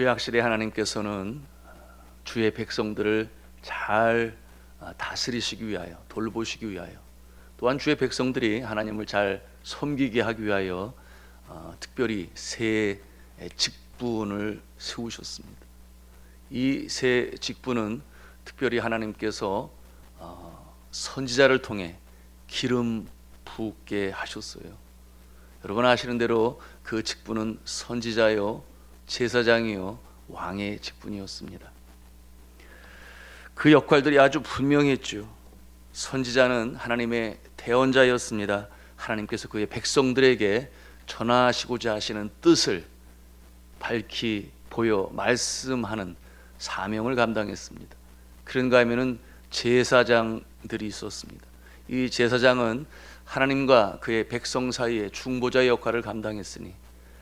구약시대 하나님께서는 주의 백성들을 잘 다스리시기 위하여, 돌보시기 위하여, 또한 주의 백성들이 하나님을 잘 섬기게 하기 위하여 특별히 세 직분을 세우셨습니다. 이 세 직분은 특별히 하나님께서 선지자를 통해 기름 붓게 하셨어요. 여러분 아시는 대로 그 직분은 선지자요, 제사장이요, 왕의 직분이었습니다. 그 역할들이 아주 분명했죠. 선지자는 하나님의 대언자였습니다. 하나님께서 그의 백성들에게 전하시고자 하시는 뜻을 밝히 보여 말씀하는 사명을 감당했습니다. 그런가 하면은 제사장들이 있었습니다. 이 제사장은 하나님과 그의 백성 사이에 중보자의 역할을 감당했으니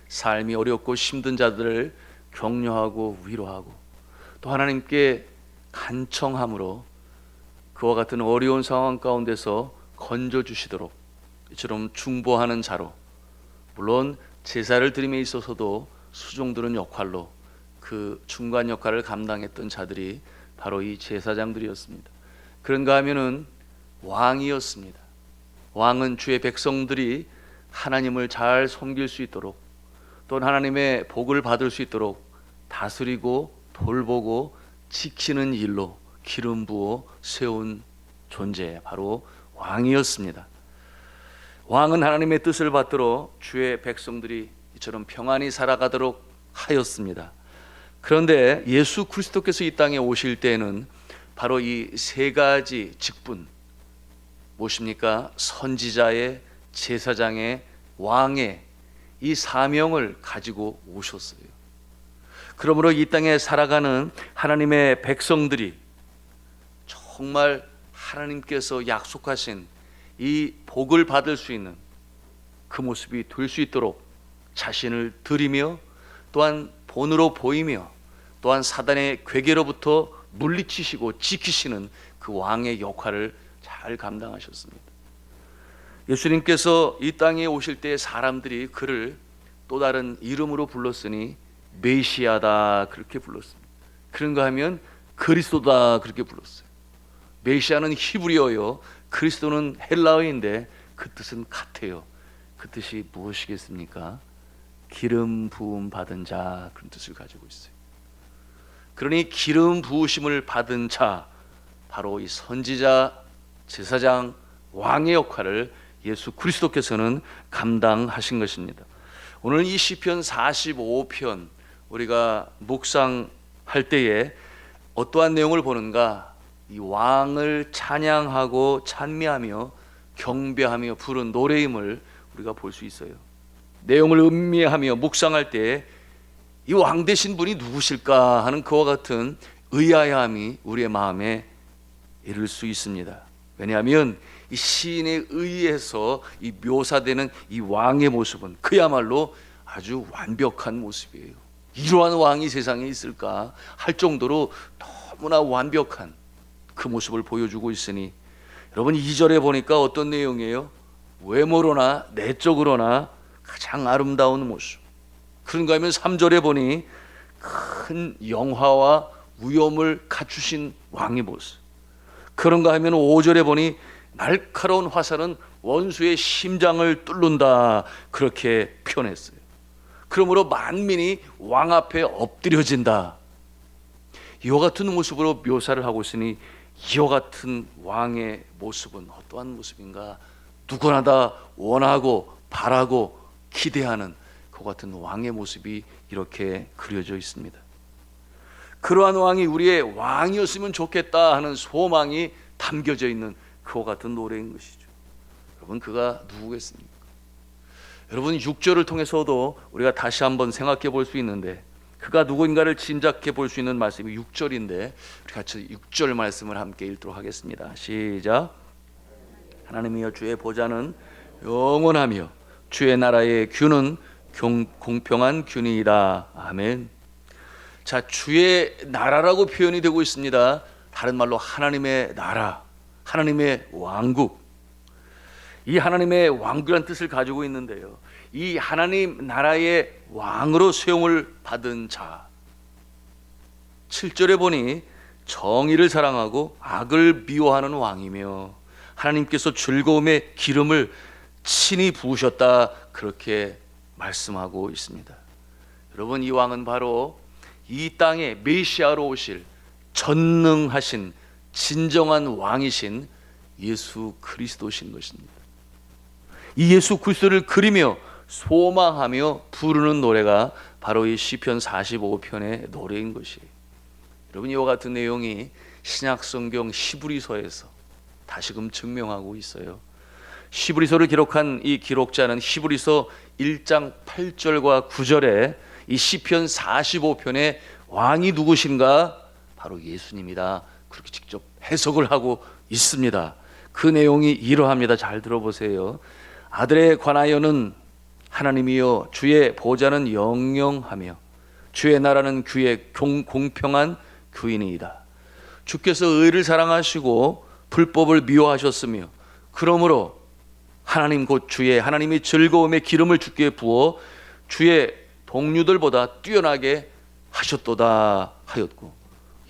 삶이 어렵고 힘든 자들을 격려하고 위로하고 또 하나님께 간청함으로 그와 같은 어려운 상황 가운데서 건져주시도록 이처럼 중보하는 자로, 물론 제사를 드림에 있어서도 수종드는 역할로 그 중간 역할을 감당했던 자들이 바로 이 제사장들이었습니다. 그런가 하면은 왕이었습니다. 왕은 주의 백성들이 하나님을 잘 섬길 수 있도록 또 하나님의 복을 받을 수 있도록 다스리고 돌보고 지키는 일로 기름 부어 세운 존재, 바로 왕이었습니다. 왕은 하나님의 뜻을 받들어 주의 백성들이 이처럼 평안히 살아가도록 하였습니다. 그런데 예수 그리스도께서 이 땅에 오실 때에는 바로 이 세 가지 직분, 무엇입니까? 선지자의, 제사장의, 왕의 이 사명을 가지고 오셨어요. 그러므로 이 땅에 살아가는 하나님의 백성들이 정말 하나님께서 약속하신 이 복을 받을 수 있는 그 모습이 될 수 있도록 자신을 드리며 또한 본으로 보이며 또한 사단의 괴계로부터 물리치시고 지키시는 그 왕의 역할을 잘 감당하셨습니다. 예수님께서 이 땅에 오실 때 사람들이 그를 또 다른 이름으로 불렀으니 메시아다 그렇게 불렀습니다. 그런가 하면 그리스도다 그렇게 불렀어요. 메시아는 히브리어요, 그리스도는 헬라어인데 그 뜻은 같아요. 그 뜻이 무엇이겠습니까? 기름 부음 받은 자, 그런 뜻을 가지고 있어요. 그러니 기름 부으심을 받은 자, 바로 이 선지자, 제사장, 왕의 역할을 예수 그리스도께서는 감당하신 것입니다. 오늘 이 시편 45편 우리가 묵상할 때에 어떠한 내용을 보는가? 이 왕을 찬양하고 찬미하며 경배하며 부른 노래임을 우리가 볼 수 있어요. 내용을 음미하며 묵상할 때 이 왕 되신 분이 누구실까 하는 그와 같은 의아함이 우리의 마음에 이를 수 있습니다. 왜냐하면 이 시인에 의해서 이 묘사되는 이 왕의 모습은 그야말로 아주 완벽한 모습이에요. 이러한 왕이 세상에 있을까 할 정도로 너무나 완벽한 그 모습을 보여주고 있으니, 여러분 2절에 보니까 어떤 내용이에요? 외모로나 내적으로나 가장 아름다운 모습. 그런가 하면 3절에 보니 큰 영화와 위엄을 갖추신 왕의 모습. 그런가 하면 5절에 보니 날카로운 화살은 원수의 심장을 뚫는다 그렇게 표현했어요. 그러므로 만민이 왕 앞에 엎드려진다. 이와 같은 모습으로 묘사를 하고 있으니 이와 같은 왕의 모습은 어떠한 모습인가? 누구나 다 원하고 바라고 기대하는 그 같은 왕의 모습이 이렇게 그려져 있습니다. 그러한 왕이 우리의 왕이었으면 좋겠다 하는 소망이 담겨져 있는 그와 같은 노래인 것이죠. 여러분, 그가 누구겠습니까? 여러분, 6절을 통해서도 우리가 다시 한번 생각해 볼 수 있는데, 그가 누구인가를 짐작해 볼 수 있는 말씀이 6절인데 우리 같이 6절 말씀을 함께 읽도록 하겠습니다. 시작. 하나님이여, 주의 보좌는 영원하며 주의 나라의 균은 공평한 균이다. 아멘. 자, 주의 나라라고 표현이 되고 있습니다. 다른 말로 하나님의 나라, 하나님의 왕국. 이 하나님의 왕국이라는 뜻을 가지고 있는데요, 이 하나님 나라의 왕으로 수용을 받은 자, 7절에 보니 정의를 사랑하고 악을 미워하는 왕이며 하나님께서 즐거움의 기름을 친히 부으셨다, 그렇게 말씀하고 있습니다. 여러분, 이 왕은 바로 이 땅에 메시아로 오실 전능하신 진정한 왕이신 예수 그리스도신 것입니다. 이 예수 그리스도를 그리며 소망하며 부르는 노래가 바로 이 시편 45편의 노래인 것이에요. 여러분, 이와 같은 내용이 신약 성경 히브리서에서 다시금 증명하고 있어요. 히브리서를 기록한 이 기록자는 히브리서 1장 8절과 9절에 이 시편 45편의 왕이 누구신가? 바로 예수님이다, 그렇게 직접 해석을 하고 있습니다. 그 내용이 이러합니다. 잘 들어보세요. 아들에 관하여는 하나님이여 주의 보좌는 영영하며 주의 나라는 귀에 공평한 규인이다. 주께서 의를 사랑하시고 불법을 미워하셨으며 그러므로 하나님 곧 주의 하나님이 즐거움의 기름을 주께 부어 주의 동류들보다 뛰어나게 하셨도다 하였고,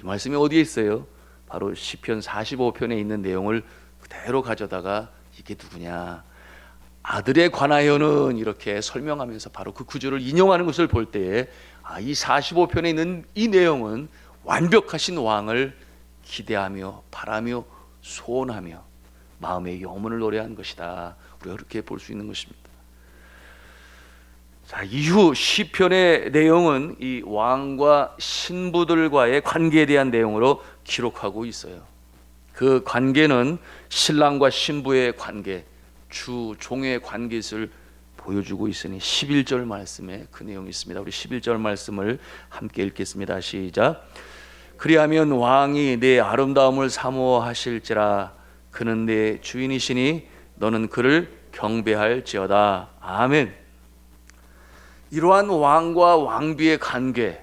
이 말씀이 어디에 있어요? 바로 시편 45편에 있는 내용을 그대로 가져다가 이게 누구냐, 아들에 관하여는 이렇게 설명하면서 바로 그 구절을 인용하는 것을 볼 때에 이 45편에 있는 이 내용은 완벽하신 왕을 기대하며 바라며 소원하며 마음의 염원을 노래한 것이다, 우리가 그렇게 볼 수 있는 것입니다. 자, 이후 시편의 내용은 이 왕과 신부들과의 관계에 대한 내용으로 기록하고 있어요. 그 관계는 신랑과 신부의 관계, 주 종의 관계를 보여주고 있으니 11절 말씀에 그 내용이 있습니다. 우리 11절 말씀을 함께 읽겠습니다. 시작. 그리하면 왕이 내 아름다움을 사모하실지라 그는 내 주인이시니 너는 그를 경배할지어다. 아멘. 이러한 왕과 왕비의 관계,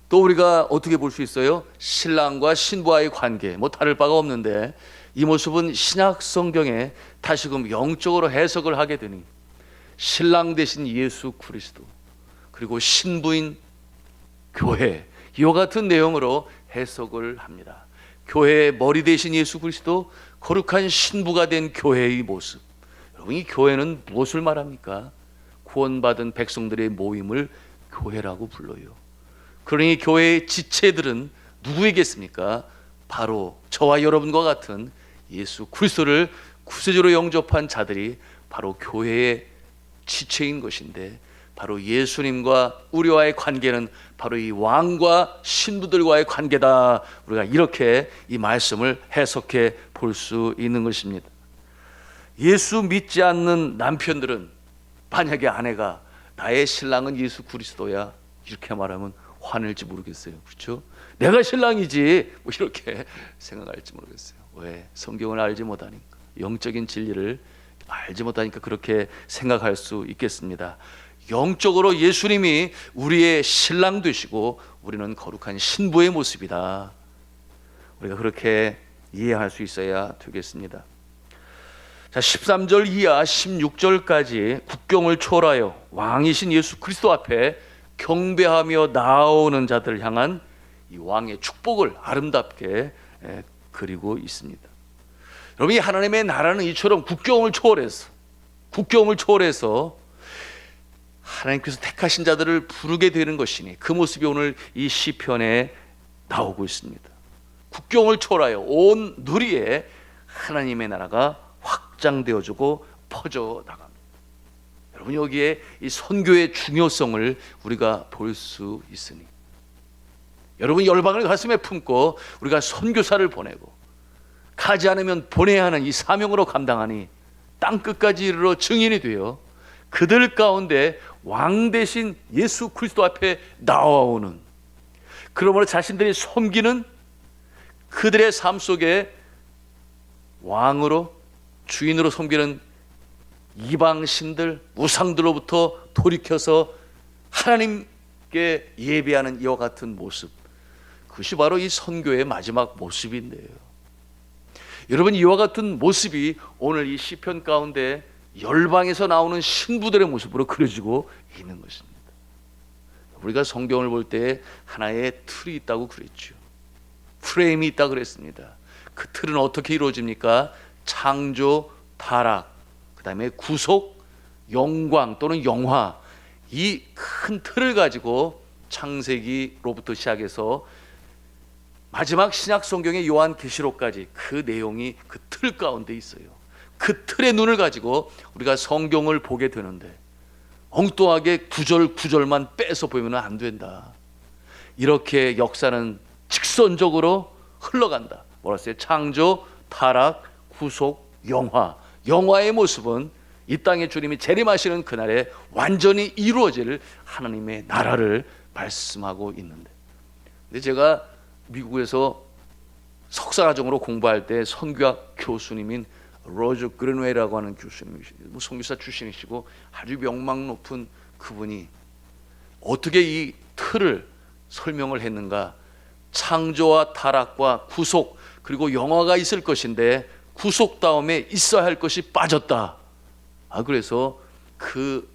또 우리가 어떻게 볼 수 있어요? 신랑과 신부와의 관계, 뭐 다를 바가 없는데 이 모습은 신약 성경에 다시금 영적으로 해석을 하게 되니 신랑 되신 예수 그리스도, 그리고 신부인 교회, 이와 같은 내용으로 해석을 합니다. 교회의 머리 되신 예수 그리스도, 거룩한 신부가 된 교회의 모습. 여러분, 이 교회는 무엇을 말합니까? 구원받은 백성들의 모임을 교회라고 불러요. 그러니 교회의 지체들은 누구이겠습니까? 바로 저와 여러분과 같은 예수 그리스도를 구세주로 영접한 자들이 바로 교회의 지체인 것인데, 바로 예수님과 우리와의 관계는 바로 이 왕과 신부들과의 관계다, 우리가 이렇게 이 말씀을 해석해 볼 수 있는 것입니다. 예수 믿지 않는 남편들은 만약에 아내가 나의 신랑은 예수 그리스도야 이렇게 말하면 화낼지 모르겠어요. 그렇죠? 내가 신랑이지 뭐 이렇게 생각할지 모르겠어요. 왜? 성경을 알지 못하니까, 영적인 진리를 알지 못하니까 그렇게 생각할 수 있겠습니다. 영적으로 예수님이 우리의 신랑 되시고 우리는 거룩한 신부의 모습이다, 우리가 그렇게 이해할 수 있어야 되겠습니다. 자, 13절 이하 16절까지 국경을 초월하여 왕이신 예수 그리스도 앞에 경배하며 나오는 자들을 향한 이 왕의 축복을 아름답게 그리고 있습니다. 여러분, 이 하나님의 나라는 이처럼 국경을 초월해서 하나님께서 택하신 자들을 부르게 되는 것이니 그 모습이 오늘 이 시편에 나오고 있습니다. 국경을 초월하여 온 누리에 하나님의 나라가 확장되어지고 퍼져 나갑니다. 여러분, 여기에 이 선교의 중요성을 우리가 볼 수 있으니, 여러분 열방을 가슴에 품고 우리가 선교사를 보내고 가지 않으면 보내야 하는 이 사명으로 감당하니 땅 끝까지 이르러 증인이 되어 그들 가운데 왕 대신 예수 그리스도 앞에 나와오는, 그러므로 자신들이 섬기는 그들의 삶 속에 왕으로 주인으로 섬기는 이방신들, 우상들로부터 돌이켜서 하나님께 예배하는 이와 같은 모습, 그것이 바로 이 선교의 마지막 모습인데요. 여러분, 이와 같은 모습이 오늘 이 시편 가운데 열방에서 나오는 신부들의 모습으로 그려지고 있는 것입니다. 우리가 성경을 볼 때 하나의 틀이 있다고 그랬죠. 프레임이 있다고 그랬습니다. 그 틀은 어떻게 이루어집니까? 창조, 타락, 그 다음에 구속, 영광 또는 영화, 이 큰 틀을 가지고 창세기로부터 시작해서 마지막 신약 성경의 요한계시록까지 그 내용이 그 틀 가운데 있어요. 그 틀의 눈을 가지고 우리가 성경을 보게 되는데 엉뚱하게 구절만 빼서 보면 안 된다. 이렇게 역사는 직선적으로 흘러간다. 뭐라 했어요? 창조, 타락, 구속, 영화. 영화의 모습은 이 땅에 주님이 재림하시는 그날에 완전히 이루어질 하나님의 나라를 말씀하고 있는데, 근데 제가 미국에서 석사과정으로 공부할 때 선교학 교수님인 로저 그린웨이라고 하는 교수님이시고 선교사 출신이시고 아주 명망 높은 그분이 어떻게 이 틀을 설명을 했는가. 창조와 타락과 구속 그리고 영화가 있을 것인데 구속 다음에 있어야 할 것이 빠졌다. 그래서 그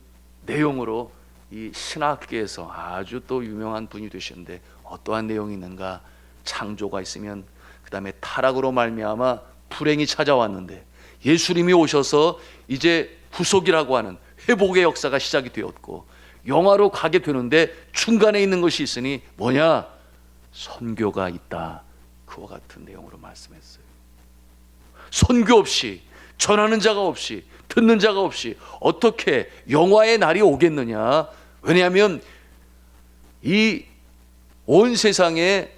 내용으로 이 신학계에서 아주 또 유명한 분이 되셨는데 어떠한 내용이 있는가. 창조가 있으면 그 다음에 타락으로 말미암아 불행이 찾아왔는데 예수님이 오셔서 이제 구속이라고 하는 회복의 역사가 시작이 되었고 영화로 가게 되는데 중간에 있는 것이 있으니 뭐냐? 선교가 있다. 그와 같은 내용으로 말씀했어요. 선교 없이, 전하는 자가 없이, 듣는 자가 없이 어떻게 영화의 날이 오겠느냐? 왜냐하면 이 온 세상에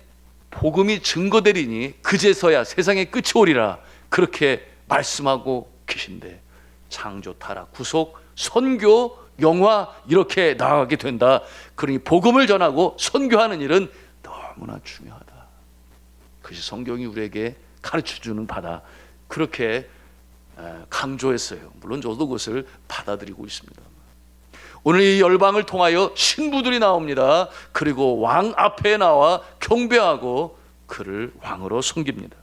복음이 증거되리니 그제서야 세상의 끝이 오리라. 그렇게 말씀하고 계신데 창조, 타락, 구속, 선교, 영화 이렇게 나아가게 된다. 그러니 복음을 전하고 선교하는 일은 너무나 중요하다. 그것이 성경이 우리에게 가르쳐주는 바다. 그렇게 강조했어요. 물론 저도 그것을 받아들이고 있습니다. 오늘 이 열방을 통하여 신부들이 나옵니다. 그리고 왕 앞에 나와 경배하고 그를 왕으로 섬깁니다.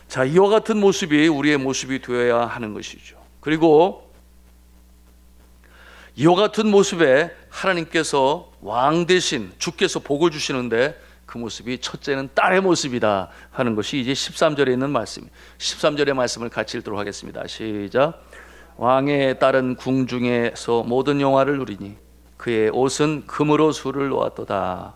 자, 이와 같은 모습이 우리의 모습이 되어야 하는 것이죠. 그리고 이와 같은 모습에 하나님께서 왕 대신 주께서 복을 주시는데 그 모습이 첫째는 딸의 모습이다 하는 것이 이제 13절에 있는 말씀입니다. 13절의 말씀을 같이 읽도록 하겠습니다. 시작. 왕의 딸은 궁중에서 모든 영화를 누리니 그의 옷은 금으로 술을 놓았도다.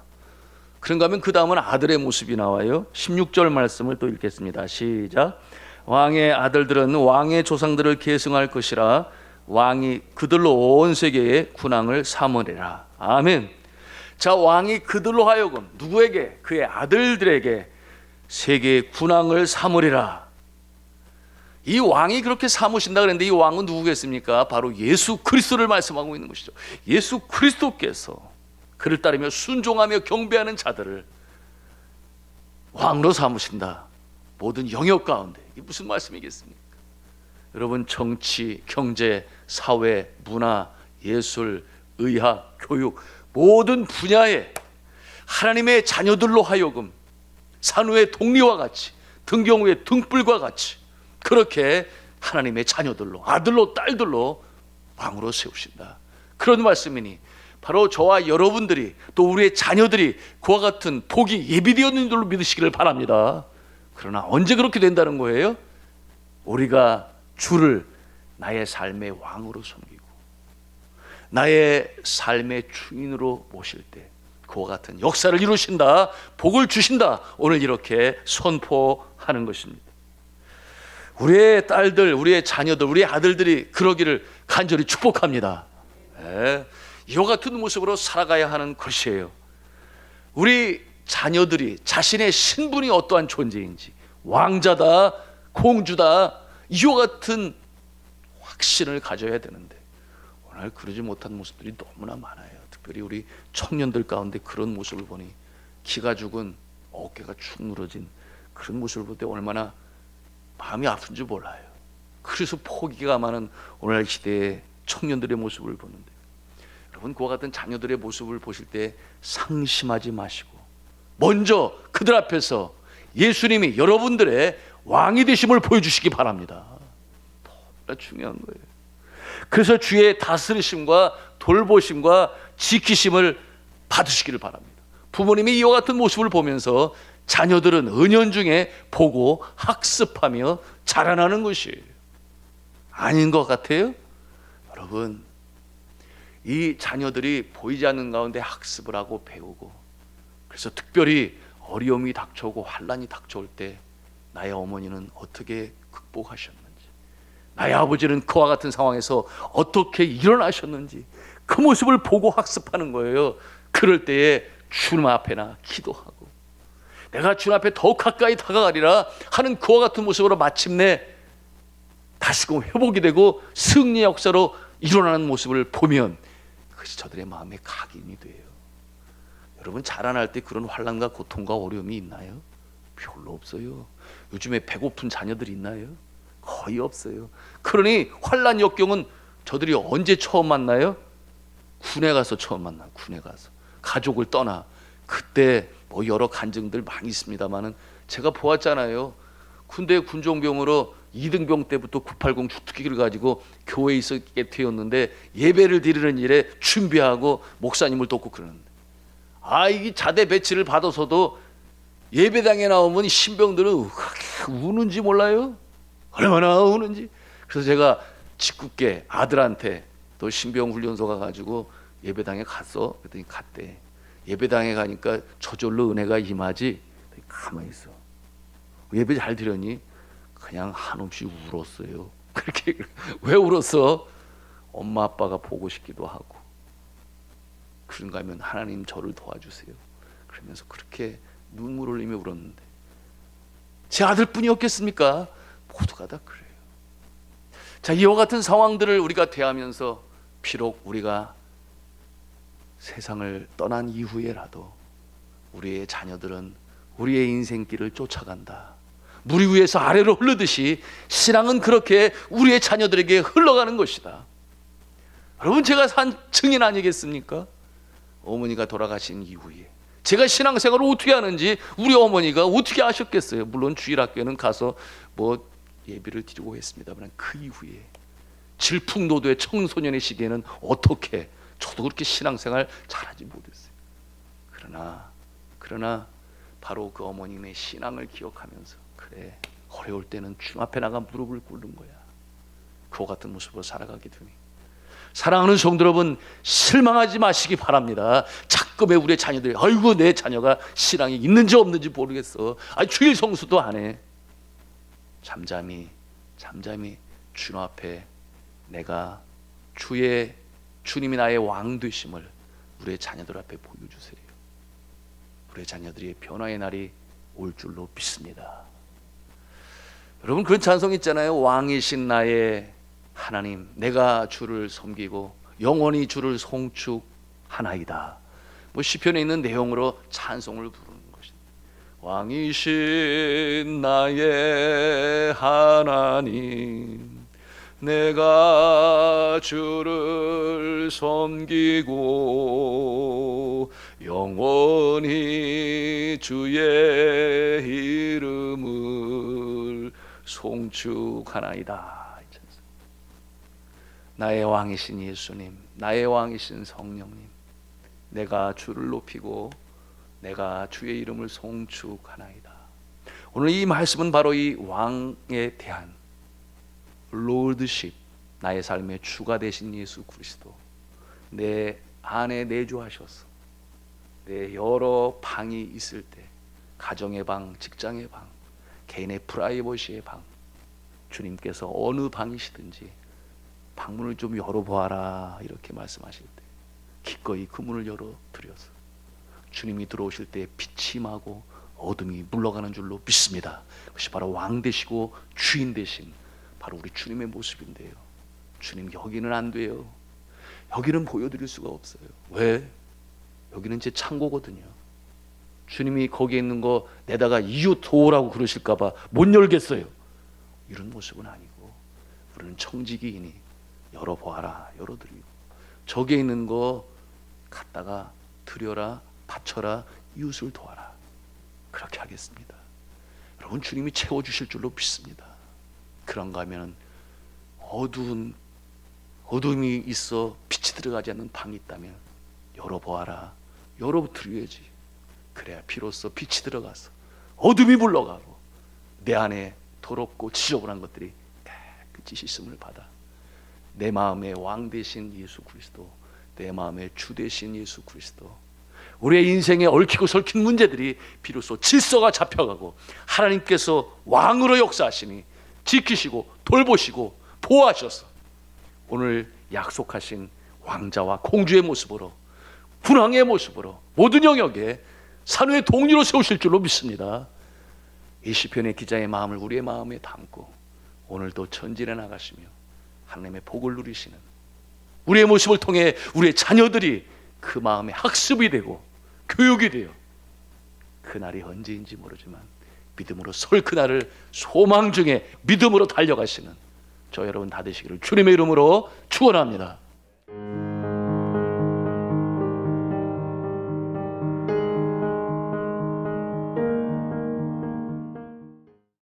그런가 하면 그 다음은 아들의 모습이 나와요. 16절 말씀을 또 읽겠습니다. 시작. 왕의 아들들은 왕의 조상들을 계승할 것이라 왕이 그들로 온 세계의 군왕을 삼으리라. 아멘. 자, 왕이 그들로 하여금 누구에게? 그의 아들들에게 세계의 군왕을 삼으리라. 이 왕이 그렇게 삼으신다 그랬는데 이 왕은 누구겠습니까? 바로 예수 그리스도를 말씀하고 있는 것이죠. 예수 그리스도께서 그를 따르며 순종하며 경배하는 자들을 왕으로 삼으신다. 모든 영역 가운데. 이게 무슨 말씀이겠습니까? 여러분, 정치, 경제, 사회, 문화, 예술, 의학, 교육 모든 분야에 하나님의 자녀들로 하여금 산후의 독리와 같이 등경후의 등불과 같이 그렇게 하나님의 자녀들로, 아들로, 딸들로 왕으로 세우신다. 그런 말씀이니 바로 저와 여러분들이 또 우리의 자녀들이 그와 같은 복이 예비되었는 줄로 믿으시기를 바랍니다. 그러나 언제 그렇게 된다는 거예요? 우리가 주를 나의 삶의 왕으로 섬기고 나의 삶의 주인으로 모실 때 그와 같은 역사를 이루신다, 복을 주신다. 오늘 이렇게 선포하는 것입니다. 우리의 딸들, 우리의 자녀들, 우리의 아들들이 그러기를 간절히 축복합니다. 이와 같은 모습으로 살아가야 하는 것이에요. 우리 자녀들이 자신의 신분이 어떠한 존재인지, 왕자다, 공주다, 이와 같은 확신을 가져야 되는데 오늘 그러지 못한 모습들이 너무나 많아요. 특별히 우리 청년들 가운데 그런 모습을 보니 기가 죽은 어깨가 축 늘어진 그런 모습을 볼 때 얼마나 마음이 아픈지 몰라요. 그래서 포기가 많은 오늘날 시대의 청년들의 모습을 보는데 여러분, 그와 같은 자녀들의 모습을 보실 때 상심하지 마시고 먼저 그들 앞에서 예수님이 여러분들의 왕이 되심을 보여주시기 바랍니다. 너무나 중요한 거예요. 그래서 주의 다스리심과 돌보심과 지키심을 받으시기를 바랍니다. 부모님이 이와 같은 모습을 보면서 자녀들은 은연중에 보고 학습하며 자라나는 것이에요. 아닌 것 같아요? 여러분, 이 자녀들이 보이지 않는 가운데 학습을 하고 배우고, 그래서 특별히 어려움이 닥쳐오고 환난이 닥쳐올 때 나의 어머니는 어떻게 극복하셨는지, 나의 아버지는 그와 같은 상황에서 어떻게 일어나셨는지 그 모습을 보고 학습하는 거예요. 그럴 때에 주님 앞에나 기도하고 내가 주님 앞에 더욱 가까이 다가가리라 하는 그와 같은 모습으로 마침내 다시금 회복이 되고 승리의 역사로 일어나는 모습을 보면 그것이 저들의 마음에 각인이 돼요. 여러분, 자라날 때 그런 환난과 고통과 어려움이 있나요? 별로 없어요. 요즘에 배고픈 자녀들이 있나요? 거의 없어요. 그러니 환난 역경은 저들이 언제 처음 만나요? 군에 가서 처음 만나요. 군에 가서 가족을 떠나. 그때 뭐 여러 간증들 많이 있습니다만은 제가 보았잖아요. 군대 군종병으로 2등병 때부터 980 주특기를 가지고 교회에 있었게 되었는데 예배를 드리는 일에 준비하고 목사님을 돕고 그러는데, 이 자대 배치를 받아서도 예배당에 나오면 신병들은 우는지 몰라요. 얼마나 우는지. 그래서 제가 직국계 아들한테 또 신병 훈련소 가가지고 예배당에 갔어. 그랬더니 갔대. 예배당에 가니까 저절로 은혜가 임하지. 가만히 있어. 예배 잘 드렸니? 그냥 한없이 울었어요. 그렇게. 왜 울었어? 엄마 아빠가 보고 싶기도 하고, 그런가 하면 하나님 저를 도와주세요. 그러면서 그렇게 눈물 흘리며 울었는데, 제 아들뿐이었겠습니까? 모두가 다 그래요. 자, 이와 같은 상황들을 우리가 대하면서 비록 우리가 세상을 떠난 이후에라도 우리의 자녀들은 우리의 인생길을 쫓아간다. 물 위에서 아래로 흐르듯이 신앙은 그렇게 우리의 자녀들에게 흘러가는 것이다. 여러분, 제가 산 증인 아니겠습니까? 어머니가 돌아가신 이후에 제가 신앙생활을 어떻게 하는지 우리 어머니가 어떻게 아셨겠어요? 물론 주일학교는 가서 뭐 예배를 드리고 했습니다만 그 이후에 질풍노도의 청소년의 시기에는 어떻게, 저도 그렇게 신앙생활 잘하지 못했어요. 그러나 바로 그 어머님의 신앙을 기억하면서, 그래, 어려울 때는 주님 앞에 나가 무릎을 꿇는 거야. 그와 같은 모습으로 살아가게 되니, 사랑하는 성도 여러분, 실망하지 마시기 바랍니다. 자꾸의 우리의 자녀들이 아이고 내 자녀가 신앙이 있는지 없는지 모르겠어, 주일 성수도 안 해. 잠잠히 주님 앞에 내가 주님이 나의 왕 되심을 우리의 자녀들 앞에 보여주세요. 우리의 자녀들이 변화의 날이 올 줄로 믿습니다. 여러분, 그런 찬송 있잖아요. 왕이신 나의 하나님, 내가 주를 섬기고 영원히 주를 송축하나이다. 뭐 시편에 있는 내용으로 찬송을 부르는 것입니다. 왕이신 나의 하나님, 내가 주를 섬기고 영원히 주의 이름을 송축하나이다. 나의 왕이신 예수님, 나의 왕이신 성령님, 내가 주를 높이고 내가 주의 이름을 송축하나이다. 오늘 이 말씀은 바로 이 왕에 대한 롤드십, 나의 삶의 주가 되신 예수 그리스도, 내 안에 내주하셔서 내 여러 방이 있을 때, 가정의 방, 직장의 방, 개인의 프라이버시의 방, 주님께서 어느 방이시든지 방문을 좀 열어보아라 이렇게 말씀하실 때 기꺼이 그 문을 열어드려서 주님이 들어오실 때 빛이 임하고 어둠이 물러가는 줄로 믿습니다. 그것이 바로 왕 되시고 주인 되신 바로 우리 주님의 모습인데요. 주님, 여기는 안 돼요. 여기는 보여드릴 수가 없어요. 왜? 여기는 제 창고거든요. 주님이 거기에 있는 거 내다가 이웃 도우라고 그러실까 봐 못 열겠어요. 이런 모습은 아니고 우리는 청지기이니 열어보아라, 열어드리고 저기에 있는 거 갖다가 드려라, 바쳐라, 이웃을 도와라, 그렇게 하겠습니다. 여러분, 주님이 채워주실 줄로 믿습니다. 그런가 하면 어둠이 있어 빛이 들어가지 않는 방이 있다면 열어보아라, 열어드려야지. 그래야 비로소 빛이 들어가서 어둠이 물러가고 내 안에 더럽고 지저분한 것들이 깨끗이 씻음을 받아 내 마음의 왕 되신 예수 그리스도, 내 마음의 주 되신 예수 그리스도, 우리의 인생에 얽히고 설킨 문제들이 비로소 질서가 잡혀가고 하나님께서 왕으로 역사하시니 지키시고 돌보시고 보호하셔서 오늘 약속하신 왕자와 공주의 모습으로, 군왕의 모습으로 모든 영역에 산후의 동리로 세우실 줄로 믿습니다. 이 시편의 기자의 마음을 우리의 마음에 담고 오늘도 전진해 나가시며 하나님의 복을 누리시는 우리의 모습을 통해 우리의 자녀들이 그 마음의 학습이 되고 교육이 되어 그날이 언제인지 모르지만 믿음으로 설 그날을 소망 중에 믿음으로 달려가시는 저 여러분 다 되시기를 주님의 이름으로 축원합니다.